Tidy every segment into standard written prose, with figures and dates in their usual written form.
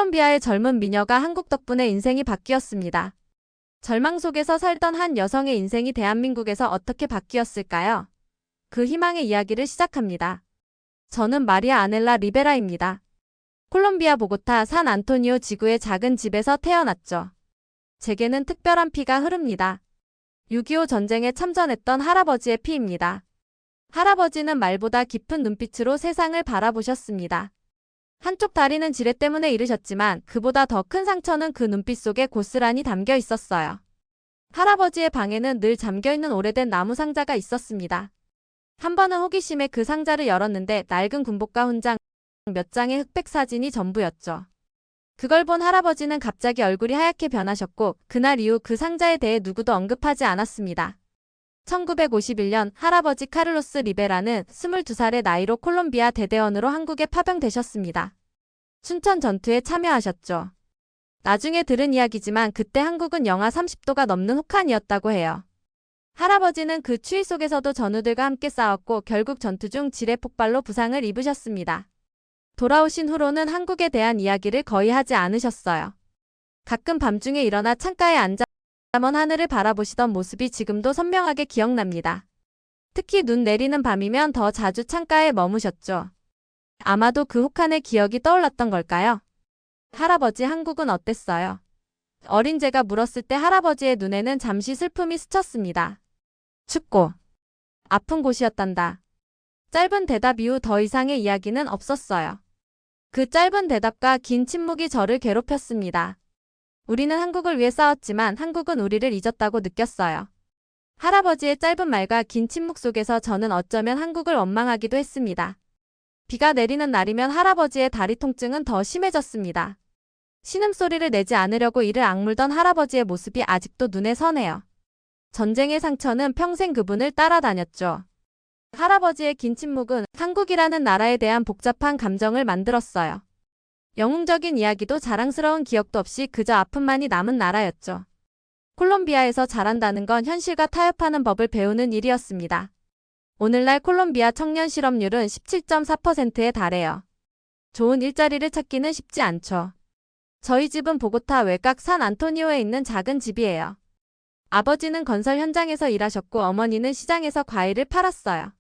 콜롬비아의 젊은 미녀가 한국 덕분에 인생이 바뀌었습니다. 절망 속에서 살던 한 여성의 인생이 대한민국에서 어떻게 바뀌었을까요? 그 희망의 이야기를 시작합니다. 저는 마리아 아넬라 리베라입니다. 콜롬비아 보고타 산 안토니오 지구의 작은 집에서 태어났죠. 제게는 특별한 피가 흐릅니다. 6.25 전쟁에 참전했던 할아버지의 피입니다. 할아버지는 말보다 깊은 눈빛으로 세상을 바라보셨습니다. 한쪽 다리는 지뢰 때문에 잃으셨지만 그보다 더 큰 상처는 그 눈빛 속에 고스란히 담겨 있었어요. 할아버지의 방에는 늘 잠겨있는 오래된 나무 상자가 있었습니다. 한 번은 호기심에 그 상자를 열었는데 낡은 군복과 훈장, 몇 장의 흑백 사진이 전부였죠. 그걸 본 할아버지는 갑자기 얼굴이 하얗게 변하셨고 그날 이후 그 상자에 대해 누구도 언급하지 않았습니다. 1951년 할아버지 카를로스 리베라는 22살의 나이로 콜롬비아 대대원으로 한국에 파병되셨습니다. 춘천 전투에 참여하셨죠. 나중에 들은 이야기지만 그때 한국은 영하 30도가 넘는 혹한이었다고 해요. 할아버지는 그 추위 속에서도 전우들과 함께 싸웠고 결국 전투 중 지뢰 폭발로 부상을 입으셨습니다. 돌아오신 후로는 한국에 대한 이야기를 거의 하지 않으셨어요. 가끔 밤중에 일어나 창가에 앉아 먼 하늘을 바라보시던 모습이 지금도 선명하게 기억납니다. 특히 눈 내리는 밤이면 더 자주 창가에 머무셨죠. 아마도 그 혹한의 기억이 떠올랐던 걸까요? 할아버지, 한국은 어땠어요? 어린 제가 물었을 때 할아버지의 눈에는 잠시 슬픔이 스쳤습니다. 춥고 아픈 곳이었단다. 짧은 대답 이후 더 이상의 이야기는 없었어요. 그 짧은 대답과 긴 침묵이 저를 괴롭혔습니다. 우리는 한국을 위해 싸웠지만 한국은 우리를 잊었다고 느꼈어요. 할아버지의 짧은 말과 긴 침묵 속에서 저는 어쩌면 한국을 원망하기도 했습니다. 비가 내리는 날이면 할아버지의 다리 통증은 더 심해졌습니다. 신음소리를 내지 않으려고 이를 악물던 할아버지의 모습이 아직도 눈에 선해요. 전쟁의 상처는 평생 그분을 따라다녔죠. 할아버지의 긴 침묵은 한국이라는 나라에 대한 복잡한 감정을 만들었어요. 영웅적인 이야기도 자랑스러운 기억도 없이 그저 아픔만이 남은 나라였죠. 콜롬비아에서 자란다는 건 현실과 타협하는 법을 배우는 일이었습니다. 오늘날 콜롬비아 청년 실업률은 17.4%에 달해요. 좋은 일자리를 찾기는 쉽지 않죠. 저희 집은 보고타 외곽 산 안토니오에 있는 작은 집이에요. 아버지는 건설 현장에서 일하셨고 어머니는 시장에서 과일을 팔았어요.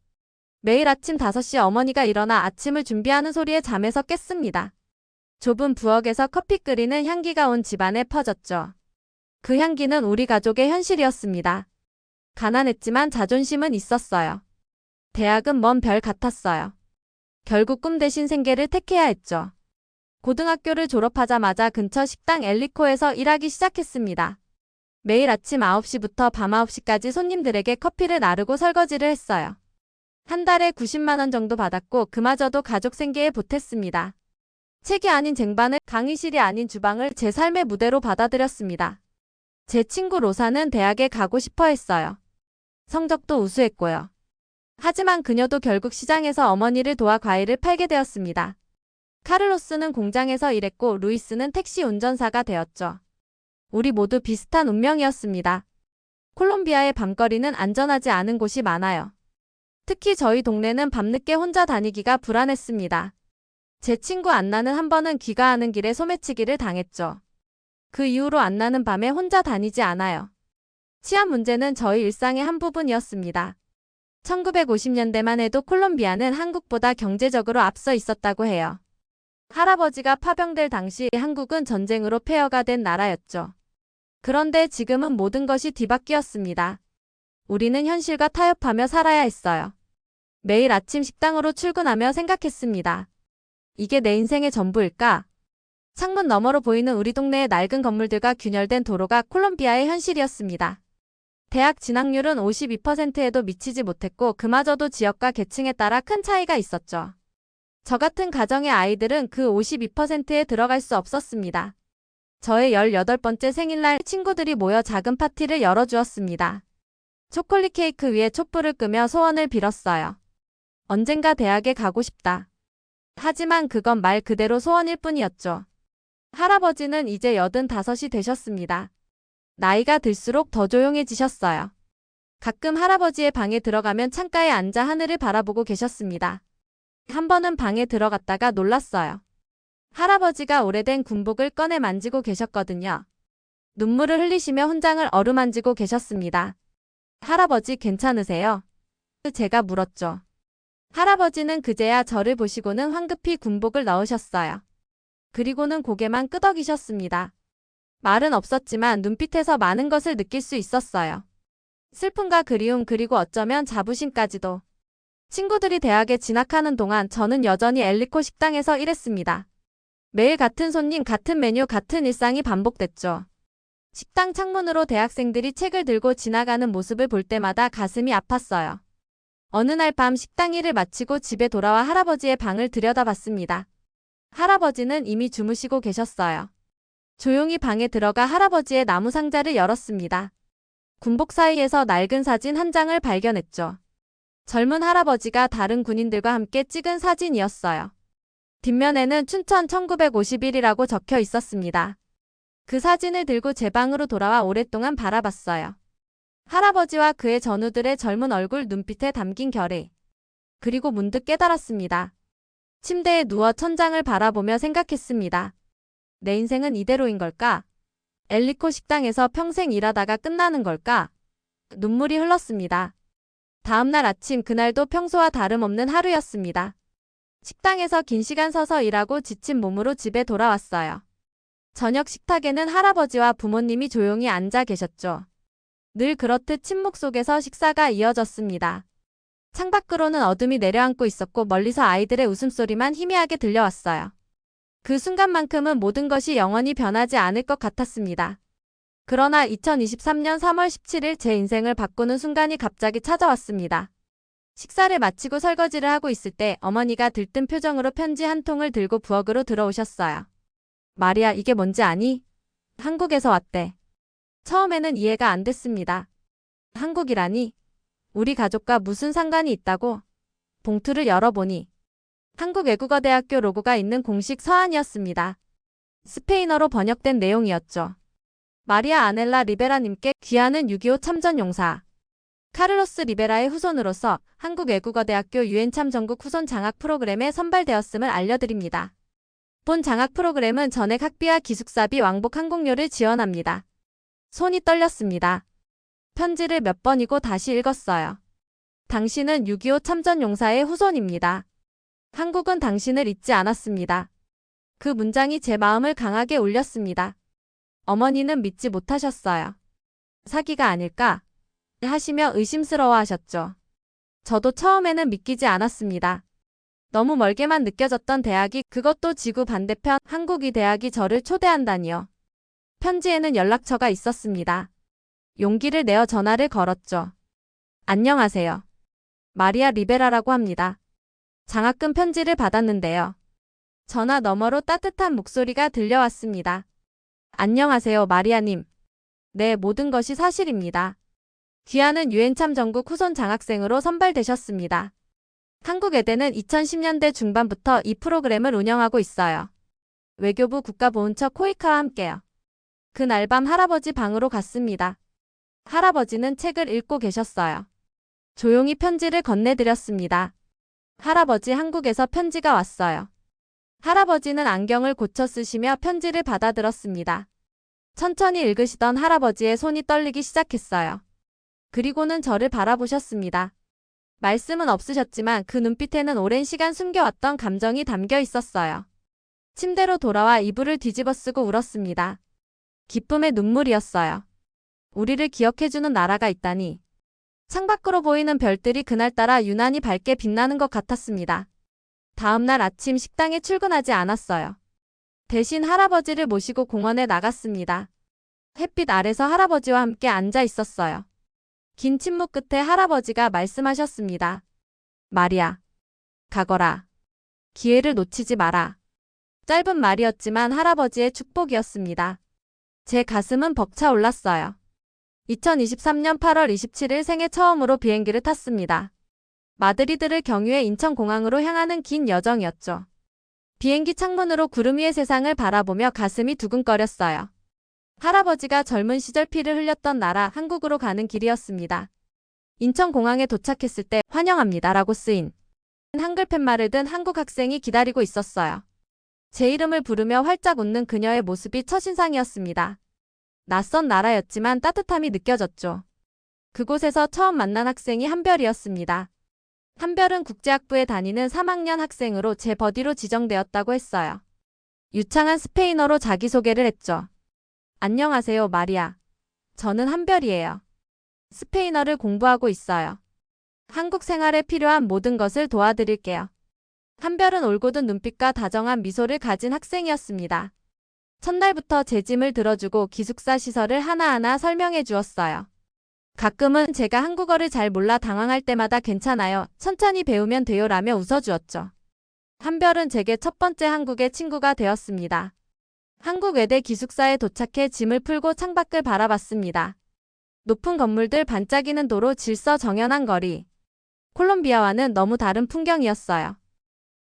매일 아침 5시 어머니가 일어나 아침을 준비하는 소리에 잠에서 깼습니다. 좁은 부엌에서 커피 끓이는 향기가 온 집안에 퍼졌죠. 그 향기는 우리 가족의 현실이었습니다. 가난했지만 자존심은 있었어요. 대학은 먼 별 같았어요. 결국 꿈 대신 생계를 택해야 했죠. 고등학교를 졸업하자마자 근처 식당 엘리코에서 일하기 시작했습니다. 매일 아침 9시부터 밤 9시까지 손님들에게 커피를 나르고 설거지를 했어요. 한 달에 90만 원 정도 받았고 그마저도 가족 생계에 보탰습니다. 책이 아닌 쟁반을, 강의실이 아닌 주방을 제 삶의 무대로 받아들였습니다. 제 친구 로사는 대학에 가고 싶어 했어요. 성적도 우수했고요. 하지만 그녀도 결국 시장에서 어머니를 도와 과일을 팔게 되었습니다. 카를로스는 공장에서 일했고 루이스는 택시 운전사가 되었죠. 우리 모두 비슷한 운명이었습니다. 콜롬비아의 밤거리는 안전하지 않은 곳이 많아요. 특히 저희 동네는 밤늦게 혼자 다니기가 불안했습니다. 제 친구 안나는 한 번은 귀가하는 길에 소매치기를 당했죠. 그 이후로 안나는 밤에 혼자 다니지 않아요. 치안 문제는 저희 일상의 한 부분이었습니다. 1950년대만 해도 콜롬비아는 한국보다 경제적으로 앞서 있었다고 해요. 할아버지가 파병될 당시 한국은 전쟁으로 폐허가 된 나라였죠. 그런데 지금은 모든 것이 뒤바뀌었습니다. 우리는 현실과 타협하며 살아야 했어요. 매일 아침 식당으로 출근하며 생각했습니다. 이게 내 인생의 전부일까? 창문 너머로 보이는 우리 동네의 낡은 건물들과 균열된 도로가 콜롬비아의 현실이었습니다. 대학 진학률은 52%에도 미치지 못했고 그마저도 지역과 계층에 따라 큰 차이가 있었죠. 저 같은 가정의 아이들은 그 52%에 들어갈 수 없었습니다. 저의 18번째 생일날 친구들이 모여 작은 파티를 열어주었습니다. 초콜릿 케이크 위에 촛불을 끄며 소원을 빌었어요. 언젠가 대학에 가고 싶다. 하지만 그건 말 그대로 소원일 뿐이었죠. 할아버지는 이제 85이 되셨습니다. 나이가 들수록 더 조용해지셨어요. 가끔 할아버지의 방에 들어가면 창가에 앉아 하늘을 바라보고 계셨습니다. 한 번은 방에 들어갔다가 놀랐어요. 할아버지가 오래된 군복을 꺼내 만지고 계셨거든요. 눈물을 흘리시며 훈장을 어루만지고 계셨습니다. 할아버지 괜찮으세요? 제가 물었죠. 할아버지는 그제야 저를 보시고는 황급히 군복을 넣으셨어요. 그리고는 고개만 끄덕이셨습니다. 말은 없었지만 눈빛에서 많은 것을 느낄 수 있었어요. 슬픔과 그리움 그리고 어쩌면 자부심까지도. 친구들이 대학에 진학하는 동안 저는 여전히 엘리코 식당에서 일했습니다. 매일 같은 손님, 같은 메뉴, 같은 일상이 반복됐죠. 식당 창문으로 대학생들이 책을 들고 지나가는 모습을 볼 때마다 가슴이 아팠어요. 어느 날 밤 식당 일을 마치고 집에 돌아와 할아버지의 방을 들여다봤습니다. 할아버지는 이미 주무시고 계셨어요. 조용히 방에 들어가 할아버지의 나무 상자를 열었습니다. 군복 사이에서 낡은 사진 한 장을 발견했죠. 젊은 할아버지가 다른 군인들과 함께 찍은 사진이었어요. 뒷면에는 춘천 1951이라고 적혀 있었습니다. 그 사진을 들고 제 방으로 돌아와 오랫동안 바라봤어요. 할아버지와 그의 전우들의 젊은 얼굴, 눈빛에 담긴 결의. 그리고 문득 깨달았습니다. 침대에 누워 천장을 바라보며 생각했습니다. 내 인생은 이대로인 걸까? 엘리코 식당에서 평생 일하다가 끝나는 걸까? 눈물이 흘렀습니다. 다음날 아침, 그날도 평소와 다름없는 하루였습니다. 식당에서 긴 시간 서서 일하고 지친 몸으로 집에 돌아왔어요. 저녁 식탁에는 할아버지와 부모님이 조용히 앉아 계셨죠. 늘 그렇듯 침묵 속에서 식사가 이어졌습니다. 창밖으로는 어둠이 내려앉고 있었고 멀리서 아이들의 웃음소리만 희미하게 들려왔어요. 그 순간만큼은 모든 것이 영원히 변하지 않을 것 같았습니다. 그러나 2023년 3월 17일 제 인생을 바꾸는 순간이 갑자기 찾아왔습니다. 식사를 마치고 설거지를 하고 있을 때 어머니가 들뜬 표정으로 편지 한 통을 들고 부엌으로 들어오셨어요. 마리아, 이게 뭔지 아니? 한국에서 왔대. 처음에는 이해가 안 됐습니다. 한국이라니? 우리 가족과 무슨 상관이 있다고? 봉투를 열어보니 한국외국어대학교 로고가 있는 공식 서한이었습니다. 스페인어로 번역된 내용이었죠. 마리아 아넬라 리베라님께 귀하는 6.25 참전용사 카를로스 리베라의 후손으로서 한국외국어대학교 유엔참 전국 후손 장학 프로그램에 선발되었음을 알려드립니다. 본 장학 프로그램은 전액 학비와 기숙사비, 왕복 항공료를 지원합니다. 손이 떨렸습니다. 편지를 몇 번이고 다시 읽었어요. 당신은 6.25 참전용사의 후손입니다. 한국은 당신을 잊지 않았습니다. 그 문장이 제 마음을 강하게 울렸습니다. 어머니는 믿지 못하셨어요. 사기가 아닐까? 하시며 의심스러워하셨죠. 저도 처음에는 믿기지 않았습니다. 너무 멀게만 느껴졌던 대학이, 그것도 지구 반대편 한국이 대학이 저를 초대한다니요. 편지에는 연락처가 있었습니다. 용기를 내어 전화를 걸었죠. 안녕하세요. 마리아 리베라라고 합니다. 장학금 편지를 받았는데요. 전화 너머로 따뜻한 목소리가 들려왔습니다. 안녕하세요, 마리아님. 네, 모든 것이 사실입니다. 귀하는 유엔참 전국 후손 장학생으로 선발되셨습니다. 한국외대는 2010년대 중반부터 이 프로그램을 운영하고 있어요. 외교부 국가보훈처 코이카와 함께요. 그날 밤 할아버지 방으로 갔습니다. 할아버지는 책을 읽고 계셨어요. 조용히 편지를 건네드렸습니다. 할아버지, 한국에서 편지가 왔어요. 할아버지는 안경을 고쳐 쓰시며 편지를 받아들었습니다. 천천히 읽으시던 할아버지의 손이 떨리기 시작했어요. 그리고는 저를 바라보셨습니다. 말씀은 없으셨지만 그 눈빛에는 오랜 시간 숨겨왔던 감정이 담겨 있었어요. 침대로 돌아와 이불을 뒤집어 쓰고 울었습니다. 기쁨의 눈물이었어요. 우리를 기억해주는 나라가 있다니. 창밖으로 보이는 별들이 그날따라 유난히 밝게 빛나는 것 같았습니다. 다음날 아침 식당에 출근하지 않았어요. 대신 할아버지를 모시고 공원에 나갔습니다. 햇빛 아래서 할아버지와 함께 앉아 있었어요. 긴 침묵 끝에 할아버지가 말씀하셨습니다. 마리아, 가거라. 기회를 놓치지 마라. 짧은 말이었지만 할아버지의 축복이었습니다. 제 가슴은 벅차 올랐어요. 2023년 8월 27일 생애 처음으로 비행기를 탔습니다. 마드리드를 경유해 인천공항으로 향하는 긴 여정이었죠. 비행기 창문으로 구름 위의 세상을 바라보며 가슴이 두근거렸어요. 할아버지가 젊은 시절 피를 흘렸던 나라 한국으로 가는 길이었습니다. 인천공항에 도착했을 때 환영합니다라고 쓰인 한글 팻말을 든 한국 학생이 기다리고 있었어요. 제 이름을 부르며 활짝 웃는 그녀의 모습이 첫인상이었습니다. 낯선 나라였지만 따뜻함이 느껴졌죠. 그곳에서 처음 만난 학생이 한별이었습니다. 한별은 국제학부에 다니는 3학년 학생으로 제 버디로 지정되었다고 했어요. 유창한 스페인어로 자기소개를 했죠. 안녕하세요, 마리아. 저는 한별이에요. 스페인어를 공부하고 있어요. 한국 생활에 필요한 모든 것을 도와드릴게요. 한별은 올곧은 눈빛과 다정한 미소를 가진 학생이었습니다. 첫날부터 제 짐을 들어주고 기숙사 시설을 하나하나 설명해 주었어요. 가끔은 제가 한국어를 잘 몰라 당황할 때마다 괜찮아요. 천천히 배우면 돼요 라며 웃어주었죠. 한별은 제게 첫 번째 한국의 친구가 되었습니다. 한국 외대 기숙사에 도착해 짐을 풀고 창밖을 바라봤습니다. 높은 건물들, 반짝이는 도로, 질서정연한 거리. 콜롬비아와는 너무 다른 풍경이었어요.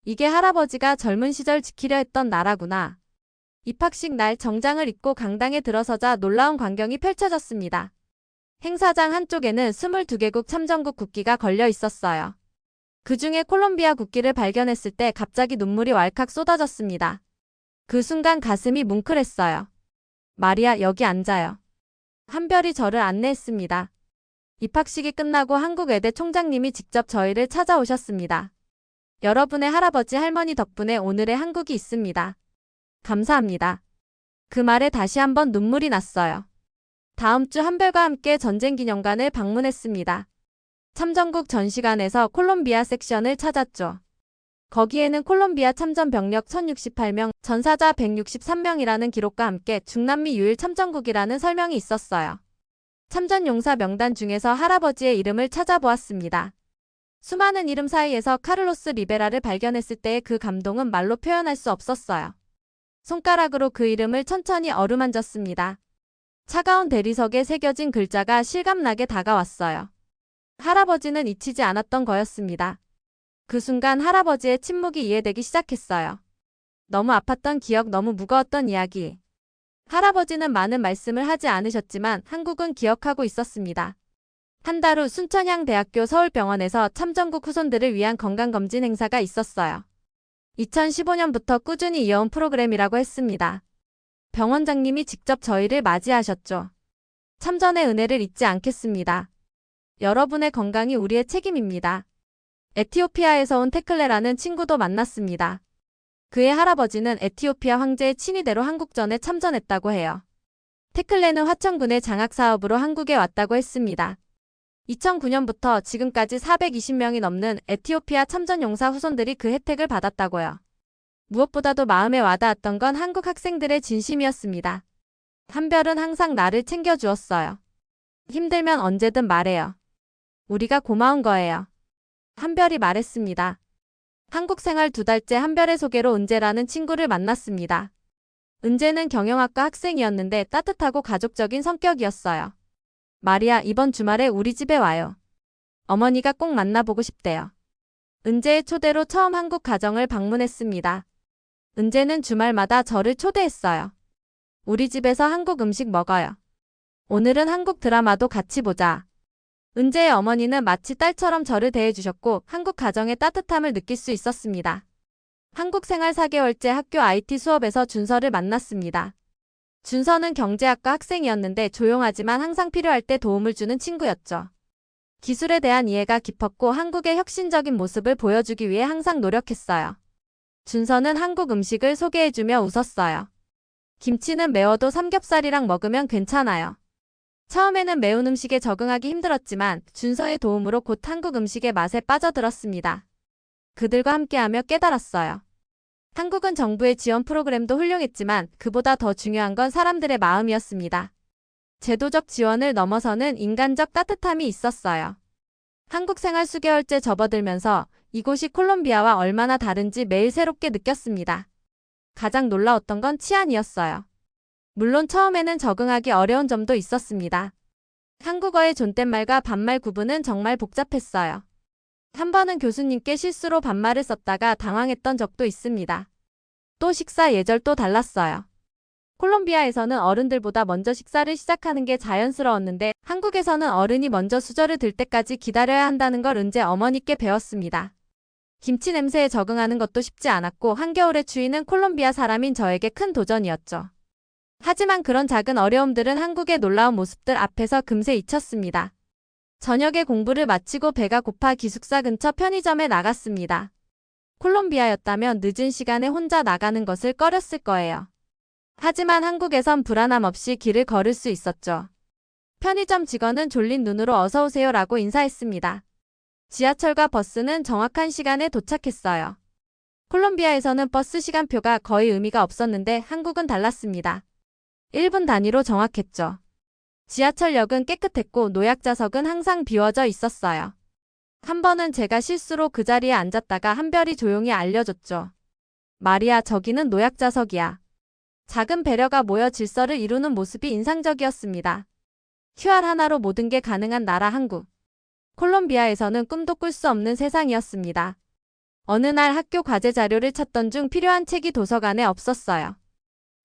이게 할아버지가 젊은 시절 지키려 했던 나라구나. 입학식 날 정장을 입고 강당에 들어서자 놀라운 광경이 펼쳐졌습니다. 행사장 한쪽에는 22개국 참전국 국기가 걸려 있었어요. 그 중에 콜롬비아 국기를 발견했을 때 갑자기 눈물이 왈칵 쏟아졌습니다. 그 순간 가슴이 뭉클했어요. 마리아, 여기 앉아요. 한별이 저를 안내했습니다. 입학식이 끝나고 한국 외대 총장님이 직접 저희를 찾아오셨습니다. 여러분의 할아버지 할머니 덕분에 오늘의 한국이 있습니다. 감사합니다. 그 말에 다시 한번 눈물이 났어요. 다음 주 한별과 함께 전쟁기념관을 방문했습니다. 참전국 전시관에서 콜롬비아 섹션을 찾았죠. 거기에는 콜롬비아 참전 병력 1068명, 전사자 163명이라는 기록과 함께 중남미 유일 참전국이라는 설명이 있었어요. 참전 용사 명단 중에서 할아버지의 이름을 찾아보았습니다. 수많은 이름 사이에서 카를로스 리베라를 발견했을 때의 그 감동은 말로 표현할 수 없었어요. 손가락으로 그 이름을 천천히 어루만졌습니다. 차가운 대리석에 새겨진 글자가 실감나게 다가왔어요. 할아버지는 잊히지 않았던 거였습니다. 그 순간 할아버지의 침묵이 이해되기 시작했어요. 너무 아팠던 기억, 너무 무거웠던 이야기. 할아버지는 많은 말씀을 하지 않으셨지만 한국은 기억하고 있었습니다. 한 달 후 순천향대학교 서울병원에서 참전국 후손들을 위한 건강검진 행사가 있었어요. 2015년부터 꾸준히 이어온 프로그램이라고 했습니다. 병원장님이 직접 저희를 맞이하셨죠. 참전의 은혜를 잊지 않겠습니다. 여러분의 건강이 우리의 책임입니다. 에티오피아에서 온 테클레라는 친구도 만났습니다. 그의 할아버지는 에티오피아 황제의 친위대로 한국전에 참전했다고 해요. 테클레는 화천군의 장학사업으로 한국에 왔다고 했습니다. 2009년부터 지금까지 420명이 넘는 에티오피아 참전용사 후손들이 그 혜택을 받았다고요. 무엇보다도 마음에 와닿았던 건 한국 학생들의 진심이었습니다. 한별은 항상 나를 챙겨주었어요. 힘들면 언제든 말해요. 우리가 고마운 거예요. 한별이 말했습니다. 한국 생활 2달째 한별의 소개로 은재라는 친구를 만났습니다. 은재는 경영학과 학생이었는데 따뜻하고 가족적인 성격이었어요. 마리아, 이번 주말에 우리 집에 와요. 어머니가 꼭 만나보고 싶대요. 은재의 초대로 처음 한국 가정을 방문했습니다. 은재는 주말마다 저를 초대했어요. 우리 집에서 한국 음식 먹어요. 오늘은 한국 드라마도 같이 보자. 은재의 어머니는 마치 딸처럼 저를 대해주셨고 한국 가정의 따뜻함을 느낄 수 있었습니다. 한국 생활 4개월째 학교 IT 수업에서 준서를 만났습니다. 준서는 경제학과 학생이었는데 조용하지만 항상 필요할 때 도움을 주는 친구였죠. 기술에 대한 이해가 깊었고 한국의 혁신적인 모습을 보여주기 위해 항상 노력했어요. 준서는 한국 음식을 소개해주며 웃었어요. 김치는 매워도 삼겹살이랑 먹으면 괜찮아요. 처음에는 매운 음식에 적응하기 힘들었지만 준서의 도움으로 곧 한국 음식의 맛에 빠져들었습니다. 그들과 함께하며 깨달았어요. 한국은 정부의 지원 프로그램도 훌륭했지만 그보다 더 중요한 건 사람들의 마음이었습니다. 제도적 지원을 넘어서는 인간적 따뜻함이 있었어요. 한국 생활 수개월째 접어들면서 이곳이 콜롬비아와 얼마나 다른지 매일 새롭게 느꼈습니다. 가장 놀라웠던 건 치안이었어요. 물론 처음에는 적응하기 어려운 점도 있었습니다. 한국어의 존댓말과 반말 구분은 정말 복잡했어요. 한 번은 교수님께 실수로 반말을 썼다가 당황했던 적도 있습니다. 또 식사 예절도 달랐어요. 콜롬비아에서는 어른들보다 먼저 식사를 시작하는 게 자연스러웠는데 한국에서는 어른이 먼저 수저를 들 때까지 기다려야 한다는 걸 은재 어머니께 배웠습니다. 김치 냄새에 적응하는 것도 쉽지 않았고 한겨울의 추위는 콜롬비아 사람인 저에게 큰 도전이었죠. 하지만 그런 작은 어려움들은 한국의 놀라운 모습들 앞에서 금세 잊혔습니다. 저녁에 공부를 마치고 배가 고파 기숙사 근처 편의점에 나갔습니다. 콜롬비아였다면 늦은 시간에 혼자 나가는 것을 꺼렸을 거예요. 하지만 한국에선 불안함 없이 길을 걸을 수 있었죠. 편의점 직원은 졸린 눈으로 어서 오세요라고 인사했습니다. 지하철과 버스는 정확한 시간에 도착했어요. 콜롬비아에서는 버스 시간표가 거의 의미가 없었는데 한국은 달랐습니다. 1분 단위로 정확했죠. 지하철역은 깨끗했고 노약자석은 항상 비워져 있었어요. 한 번은 제가 실수로 그 자리에 앉았다가 한별이 조용히 알려줬죠. 마리아, 저기는 노약자석이야. 작은 배려가 모여 질서를 이루는 모습이 인상적이었습니다. QR 하나로 모든 게 가능한 나라 한국. 콜롬비아에서는 꿈도 꿀 수 없는 세상이었습니다. 어느 날 학교 과제 자료를 찾던 중 필요한 책이 도서관에 없었어요.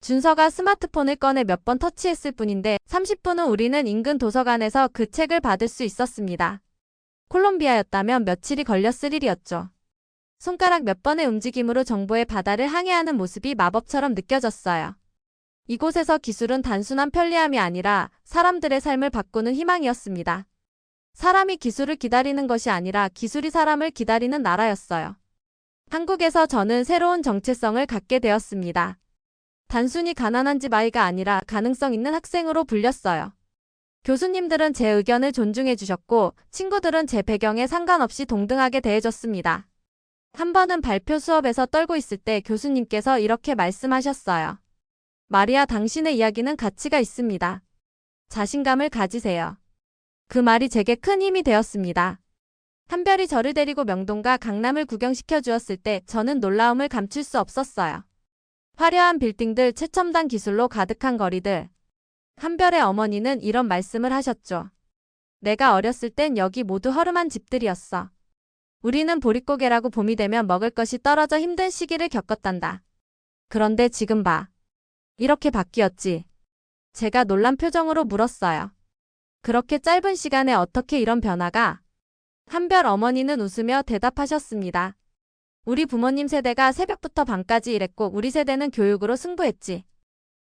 준서가 스마트폰을 꺼내 몇 번 터치했을 뿐인데 30분 후 우리는 인근 도서관에서 그 책을 받을 수 있었습니다. 콜롬비아였다면 며칠이 걸렸을 일이었죠. 손가락 몇 번의 움직임으로 정보의 바다를 항해하는 모습이 마법처럼 느껴졌어요. 이곳에서 기술은 단순한 편리함이 아니라 사람들의 삶을 바꾸는 희망이었습니다. 사람이 기술을 기다리는 것이 아니라 기술이 사람을 기다리는 나라였어요. 한국에서 저는 새로운 정체성을 갖게 되었습니다. 단순히 가난한 집 아이가 아니라 가능성 있는 학생으로 불렸어요. 교수님들은 제 의견을 존중해 주셨고 친구들은 제 배경에 상관없이 동등하게 대해줬습니다. 한 번은 발표 수업에서 떨고 있을 때 교수님께서 이렇게 말씀하셨어요. 마리아, 당신의 이야기는 가치가 있습니다. 자신감을 가지세요. 그 말이 제게 큰 힘이 되었습니다. 한별이 저를 데리고 명동과 강남을 구경시켜 주었을 때 저는 놀라움을 감출 수 없었어요. 화려한 빌딩들, 최첨단 기술로 가득한 거리들. 한별의 어머니는 이런 말씀을 하셨죠. 내가 어렸을 땐 여기 모두 허름한 집들이었어. 우리는 보릿고개라고 봄이 되면 먹을 것이 떨어져 힘든 시기를 겪었단다. 그런데 지금 봐. 이렇게 바뀌었지. 제가 놀란 표정으로 물었어요. 그렇게 짧은 시간에 어떻게 이런 변화가? 한별 어머니는 웃으며 대답하셨습니다. 우리 부모님 세대가 새벽부터 밤까지 일했고 우리 세대는 교육으로 승부했지.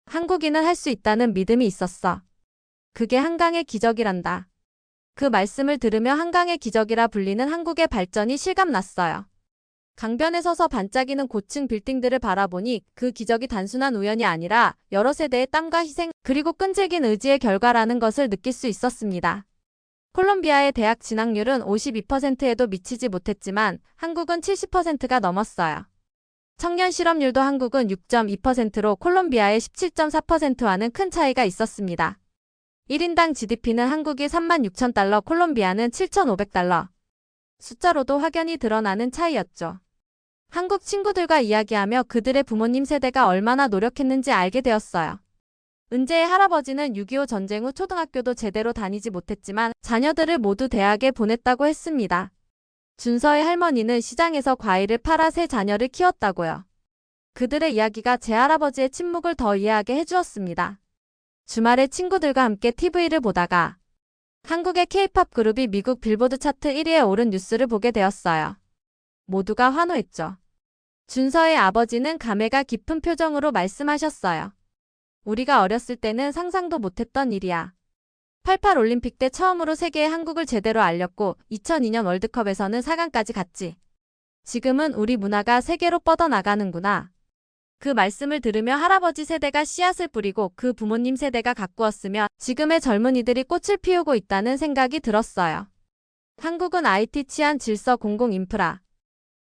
한국인은 할 수 있다는 믿음이 있었어. 그게 한강의 기적이란다. 그 말씀을 들으며 한강의 기적이라 불리는 한국의 발전이 실감났어요. 강변에 서서 반짝이는 고층 빌딩들을 바라보니 그 기적이 단순한 우연이 아니라 여러 세대의 땀과 희생 그리고 끈질긴 의지의 결과라는 것을 느낄 수 있었습니다. 콜롬비아의 대학 진학률은 52%에도 미치지 못했지만 한국은 70%가 넘었어요. 청년 실업률도 한국은 6.2%로 콜롬비아의 17.4%와는 큰 차이가 있었습니다. 1인당 GDP는 한국이 36,000달러, 콜롬비아는 7,500달러. 숫자로도 확연히 드러나는 차이였죠. 한국 친구들과 이야기하며 그들의 부모님 세대가 얼마나 노력했는지 알게 되었어요. 은재의 할아버지는 6.25 전쟁 후 초등학교도 제대로 다니지 못했지만 자녀들을 모두 대학에 보냈다고 했습니다. 준서의 할머니는 시장에서 과일을 팔아 세 자녀를 키웠다고요. 그들의 이야기가 제 할아버지의 침묵을 더 이해하게 해주었습니다. 주말에 친구들과 함께 TV를 보다가 한국의 K-팝 그룹이 미국 빌보드 차트 1위에 오른 뉴스를 보게 되었어요. 모두가 환호했죠. 준서의 아버지는 감회가 깊은 표정으로 말씀하셨어요. 우리가 어렸을 때는 상상도 못했던 일이야. 88 올림픽 때 처음으로 세계에 한국을 제대로 알렸고 2002년 월드컵에서는 4강까지 갔지. 지금은 우리 문화가 세계로 뻗어나가는구나. 그 말씀을 들으며 할아버지 세대가 씨앗을 뿌리고 그 부모님 세대가 가꾸었으며 지금의 젊은이들이 꽃을 피우고 있다는 생각이 들었어요. 한국은 IT 치안 질서 공공 인프라.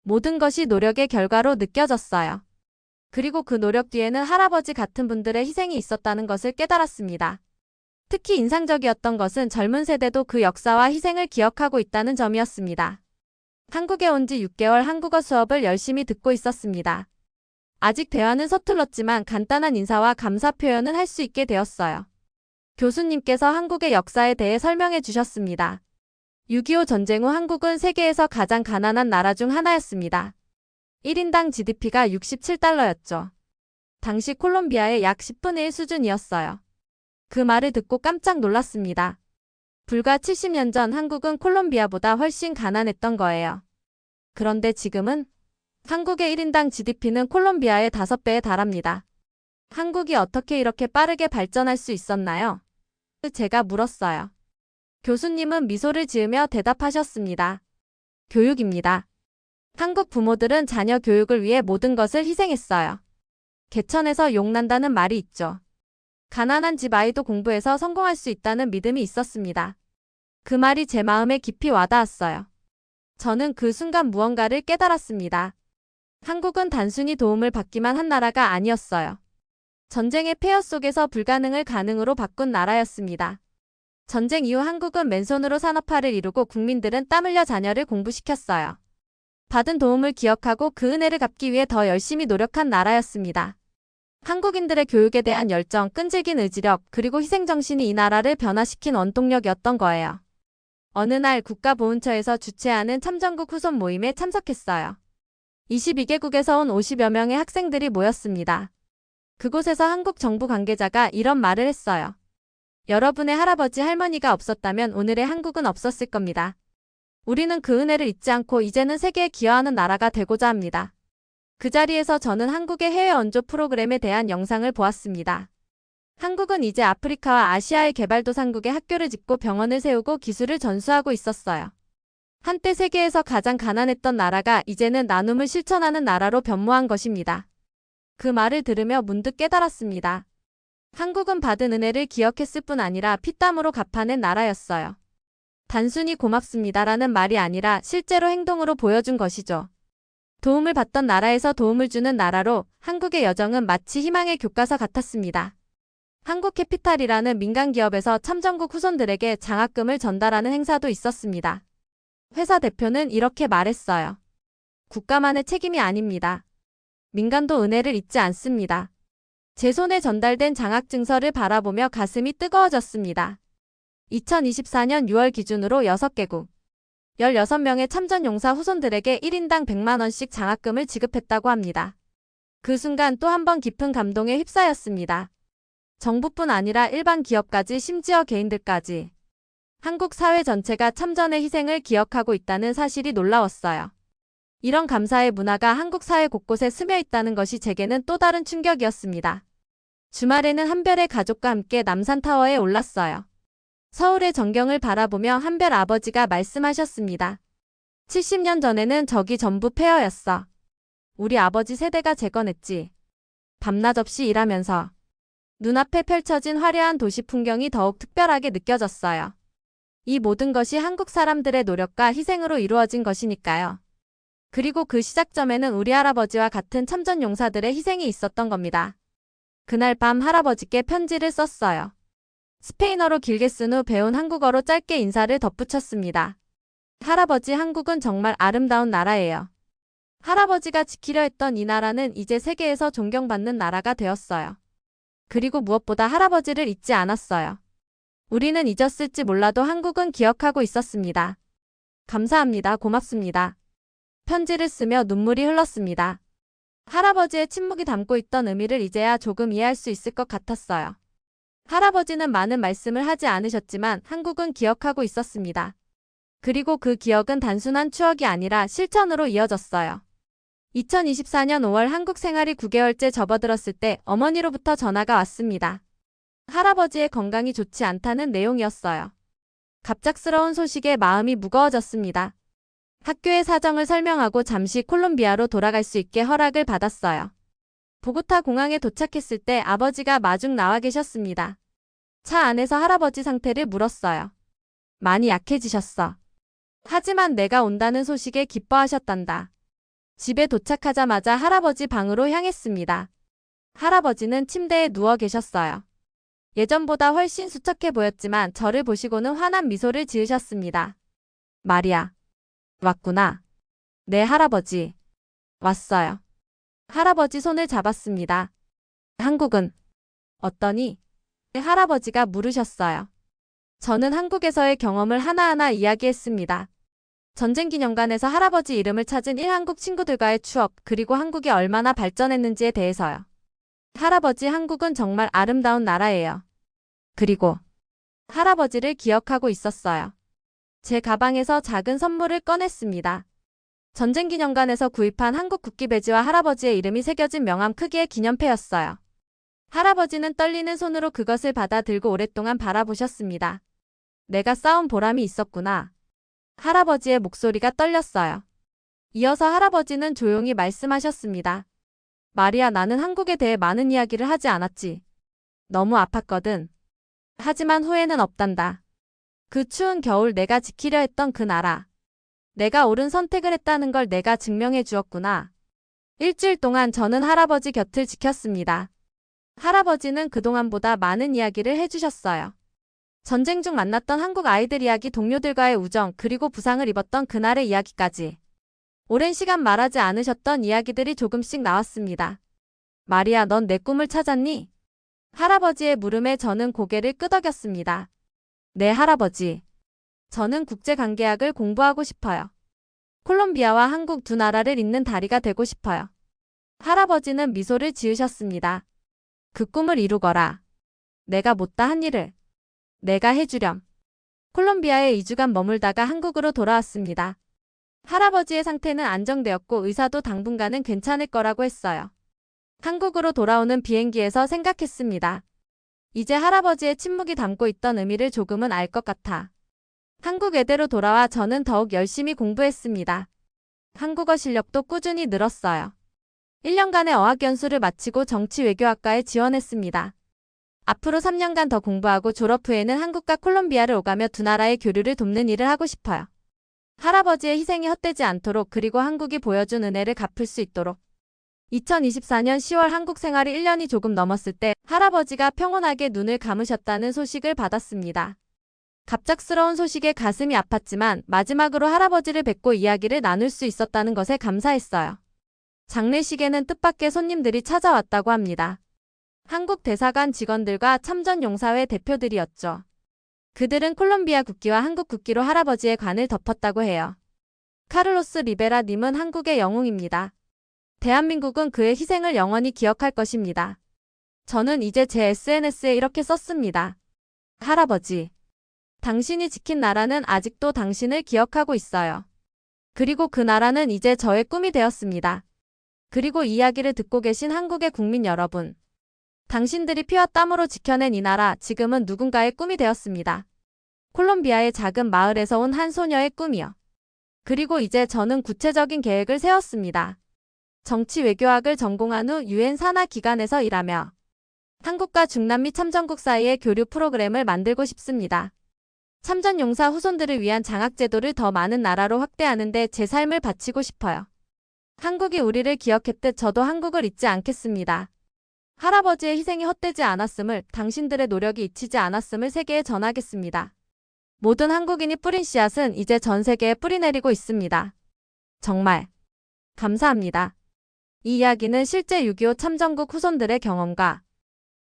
모든 것이 노력의 결과로 느껴졌어요. 그리고 그 노력 뒤에는 할아버지 같은 분들의 희생이 있었다는 것을 깨달았습니다. 특히 인상적이었던 것은 젊은 세대도 그 역사와 희생을 기억하고 있다는 점이었습니다. 한국에 온 지 6개월 한국어 수업을 열심히 듣고 있었습니다. 아직 대화는 서툴렀지만 간단한 인사와 감사 표현은 할 수 있게 되었어요. 교수님께서 한국의 역사에 대해 설명해 주셨습니다. 6.25 전쟁 후 한국은 세계에서 가장 가난한 나라 중 하나였습니다. 1인당 GDP가 67달러였죠. 당시 콜롬비아의 약 10분의 1 수준이었어요. 그 말을 듣고 깜짝 놀랐습니다. 불과 70년 전 한국은 콜롬비아보다 훨씬 가난했던 거예요. 그런데 지금은 한국의 1인당 GDP는 콜롬비아의 5배에 달합니다. 한국이 어떻게 이렇게 빠르게 발전할 수 있었나요? 제가 물었어요. 교수님은 미소를 지으며 대답하셨습니다. 교육입니다. 한국 부모들은 자녀 교육을 위해 모든 것을 희생했어요. 개천에서 용난다는 말이 있죠. 가난한 집 아이도 공부해서 성공할 수 있다는 믿음이 있었습니다. 그 말이 제 마음에 깊이 와닿았어요. 저는 그 순간 무언가를 깨달았습니다. 한국은 단순히 도움을 받기만 한 나라가 아니었어요. 전쟁의 폐허 속에서 불가능을 가능으로 바꾼 나라였습니다. 전쟁 이후 한국은 맨손으로 산업화를 이루고 국민들은 땀 흘려 자녀를 공부시켰어요. 받은 도움을 기억하고 그 은혜를 갚기 위해 더 열심히 노력한 나라였습니다. 한국인들의 교육에 대한 열정, 끈질긴 의지력, 그리고 희생정신이 이 나라를 변화시킨 원동력이었던 거예요. 어느 날 국가보훈처에서 주최하는 참전국 후손 모임에 참석했어요. 22개국에서 온 50여 명의 학생들이 모였습니다. 그곳에서 한국 정부 관계자가 이런 말을 했어요. 여러분의 할아버지 할머니가 없었다면 오늘의 한국은 없었을 겁니다. 우리는 그 은혜를 잊지 않고 이제는 세계에 기여하는 나라가 되고자 합니다. 그 자리에서 저는 한국의 해외 원조 프로그램에 대한 영상을 보았습니다. 한국은 이제 아프리카와 아시아의 개발도상국에 학교를 짓고 병원을 세우고 기술을 전수하고 있었어요. 한때 세계에서 가장 가난했던 나라가 이제는 나눔을 실천하는 나라로 변모한 것입니다. 그 말을 들으며 문득 깨달았습니다. 한국은 받은 은혜를 기억했을 뿐 아니라 피땀으로 갚아낸 나라였어요. 단순히 고맙습니다라는 말이 아니라 실제로 행동으로 보여준 것이죠. 도움을 받던 나라에서 도움을 주는 나라로 한국의 여정은 마치 희망의 교과서 같았습니다. 한국캐피탈이라는 민간 기업에서 참전국 후손들에게 장학금을 전달하는 행사도 있었습니다. 회사 대표는 이렇게 말했어요. 국가만의 책임이 아닙니다. 민간도 은혜를 잊지 않습니다. 제 손에 전달된 장학증서를 바라보며 가슴이 뜨거워졌습니다. 2024년 6월 기준으로 6개국, 16명의 참전용사 후손들에게 1인당 100만 원씩 장학금을 지급했다고 합니다. 그 순간 또 한 번 깊은 감동에 휩싸였습니다. 정부뿐 아니라 일반 기업까지 심지어 개인들까지 한국 사회 전체가 참전의 희생을 기억하고 있다는 사실이 놀라웠어요. 이런 감사의 문화가 한국 사회 곳곳에 스며 있다는 것이 제게는 또 다른 충격이었습니다. 주말에는 한별의 가족과 함께 남산타워에 올랐어요. 서울의 전경을 바라보며 한별 아버지가 말씀하셨습니다. 70년 전에는 저기 전부 폐허였어. 우리 아버지 세대가 재건했지. 밤낮 없이 일하면서 눈앞에 펼쳐진 화려한 도시 풍경이 더욱 특별하게 느껴졌어요. 이 모든 것이 한국 사람들의 노력과 희생으로 이루어진 것이니까요. 그리고 그 시작점에는 우리 할아버지와 같은 참전 용사들의 희생이 있었던 겁니다. 그날 밤 할아버지께 편지를 썼어요. 스페인어로 길게 쓴 후 배운 한국어로 짧게 인사를 덧붙였습니다. 할아버지, 한국은 정말 아름다운 나라예요. 할아버지가 지키려 했던 이 나라는 이제 세계에서 존경받는 나라가 되었어요. 그리고 무엇보다 할아버지를 잊지 않았어요. 우리는 잊었을지 몰라도 한국은 기억하고 있었습니다. 감사합니다. 고맙습니다. 편지를 쓰며 눈물이 흘렀습니다. 할아버지의 침묵이 담고 있던 의미를 이제야 조금 이해할 수 있을 것 같았어요. 할아버지는 많은 말씀을 하지 않으셨지만 한국은 기억하고 있었습니다. 그리고 그 기억은 단순한 추억이 아니라 실천으로 이어졌어요. 2024년 5월 한국 생활이 9개월째 접어들었을 때 어머니로부터 전화가 왔습니다. 할아버지의 건강이 좋지 않다는 내용이었어요. 갑작스러운 소식에 마음이 무거워졌습니다. 학교의 사정을 설명하고 잠시 콜롬비아로 돌아갈 수 있게 허락을 받았어요. 보고타 공항에 도착했을 때 아버지가 마중 나와 계셨습니다. 차 안에서 할아버지 상태를 물었어요. 많이 약해지셨어. 하지만 내가 온다는 소식에 기뻐하셨단다. 집에 도착하자마자 할아버지 방으로 향했습니다. 할아버지는 침대에 누워 계셨어요. 예전보다 훨씬 수척해 보였지만 저를 보시고는 환한 미소를 지으셨습니다. 마리아, 왔구나. 네, 할아버지. 왔어요. 할아버지 손을 잡았습니다. 한국은 어떠니? 할아버지가 물으셨어요. 저는 한국에서의 경험을 하나하나 이야기했습니다. 전쟁기념관에서 할아버지 이름을 찾은 일한국 친구들과의 추억, 그리고 한국이 얼마나 발전했는지에 대해서요. 할아버지, 한국은 정말 아름다운 나라예요. 그리고 할아버지를 기억하고 있었어요. 제 가방에서 작은 선물을 꺼냈습니다. 전쟁기념관에서 구입한 한국 국기 배지와 할아버지의 이름이 새겨진 명함 크기의 기념패였어요. 할아버지는 떨리는 손으로 그것을 받아 들고 오랫동안 바라보셨습니다. 내가 싸운 보람이 있었구나. 할아버지의 목소리가 떨렸어요. 이어서 할아버지는 조용히 말씀하셨습니다. 마리아, 나는 한국에 대해 많은 이야기를 하지 않았지. 너무 아팠거든. 하지만 후회는 없단다. 그 추운 겨울 내가 지키려 했던 그 나라. 내가 옳은 선택을 했다는 걸 내가 증명해 주었구나. 일주일 동안 저는 할아버지 곁을 지켰습니다. 할아버지는 그동안보다 많은 이야기를 해주셨어요. 전쟁 중 만났던 한국 아이들 이야기, 동료들과의 우정, 그리고 부상을 입었던 그날의 이야기까지. 오랜 시간 말하지 않으셨던 이야기들이 조금씩 나왔습니다. 마리아, 넌 내 꿈을 찾았니? 할아버지의 물음에 저는 고개를 끄덕였습니다. 네, 할아버지. 저는 국제관계학을 공부하고 싶어요. 콜롬비아와 한국 두 나라를 잇는 다리가 되고 싶어요. 할아버지는 미소를 지으셨습니다. 그 꿈을 이루거라. 내가 못다 한 일을 내가 해주렴. 콜롬비아에 2주간 머물다가 한국으로 돌아왔습니다. 할아버지의 상태는 안정되었고 의사도 당분간은 괜찮을 거라고 했어요. 한국으로 돌아오는 비행기에서 생각했습니다. 이제 할아버지의 침묵이 담고 있던 의미를 조금은 알 것 같아. 한국 애대로 돌아와 저는 더욱 열심히 공부했습니다. 한국어 실력도 꾸준히 늘었어요. 1년간의 어학연수를 마치고 정치외교학과에 지원했습니다. 앞으로 3년간 더 공부하고 졸업 후에는 한국과 콜롬비아를 오가며 두 나라의 교류를 돕는 일을 하고 싶어요. 할아버지의 희생이 헛되지 않도록, 그리고 한국이 보여준 은혜를 갚을 수 있도록. 2024년 10월 한국 생활이 1년이 조금 넘었을 때 할아버지가 평온하게 눈을 감으셨다는 소식을 받았습니다. 갑작스러운 소식에 가슴이 아팠지만 마지막으로 할아버지를 뵙고 이야기를 나눌 수 있었다는 것에 감사했어요. 장례식에는 뜻밖의 손님들이 찾아왔다고 합니다. 한국 대사관 직원들과 참전용사회 대표들이었죠. 그들은 콜롬비아 국기와 한국 국기로 할아버지의 관을 덮었다고 해요. 카를로스 리베라 님은 한국의 영웅입니다. 대한민국은 그의 희생을 영원히 기억할 것입니다. 저는 이제 제 SNS에 이렇게 썼습니다. 할아버지. 당신이 지킨 나라는 아직도 당신을 기억하고 있어요. 그리고 그 나라는 이제 저의 꿈이 되었습니다. 그리고 이야기를 듣고 계신 한국의 국민 여러분. 당신들이 피와 땀으로 지켜낸 이 나라, 지금은 누군가의 꿈이 되었습니다. 콜롬비아의 작은 마을에서 온 한 소녀의 꿈이요. 그리고 이제 저는 구체적인 계획을 세웠습니다. 정치 외교학을 전공한 후 유엔 산하 기관에서 일하며 한국과 중남미 참전국 사이의 교류 프로그램을 만들고 싶습니다. 참전용사 후손들을 위한 장학제도를 더 많은 나라로 확대하는 데 제 삶을 바치고 싶어요. 한국이 우리를 기억했듯 저도 한국을 잊지 않겠습니다. 할아버지의 희생이 헛되지 않았음을, 당신들의 노력이 잊히지 않았음을 세계에 전하겠습니다. 모든 한국인이 뿌린 씨앗은 이제 전 세계에 뿌리내리고 있습니다. 정말 감사합니다. 이 이야기는 실제 6.25 참전국 후손들의 경험과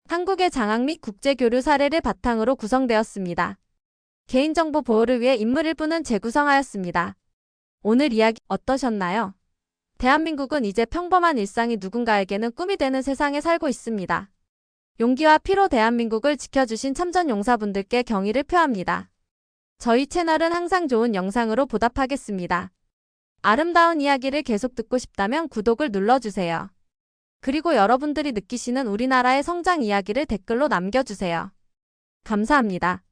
한국의 장학 및 국제교류 사례를 바탕으로 구성되었습니다. 개인정보 보호를 위해 인물 일부는 재구성하였습니다. 오늘 이야기 어떠셨나요? 대한민국은 이제 평범한 일상이 누군가에게는 꿈이 되는 세상에 살고 있습니다. 용기와 피로 대한민국을 지켜주신 참전용사분들께 경의를 표합니다. 저희 채널은 항상 좋은 영상으로 보답하겠습니다. 아름다운 이야기를 계속 듣고 싶다면 구독을 눌러주세요. 그리고 여러분들이 느끼시는 우리나라의 성장 이야기를 댓글로 남겨주세요. 감사합니다.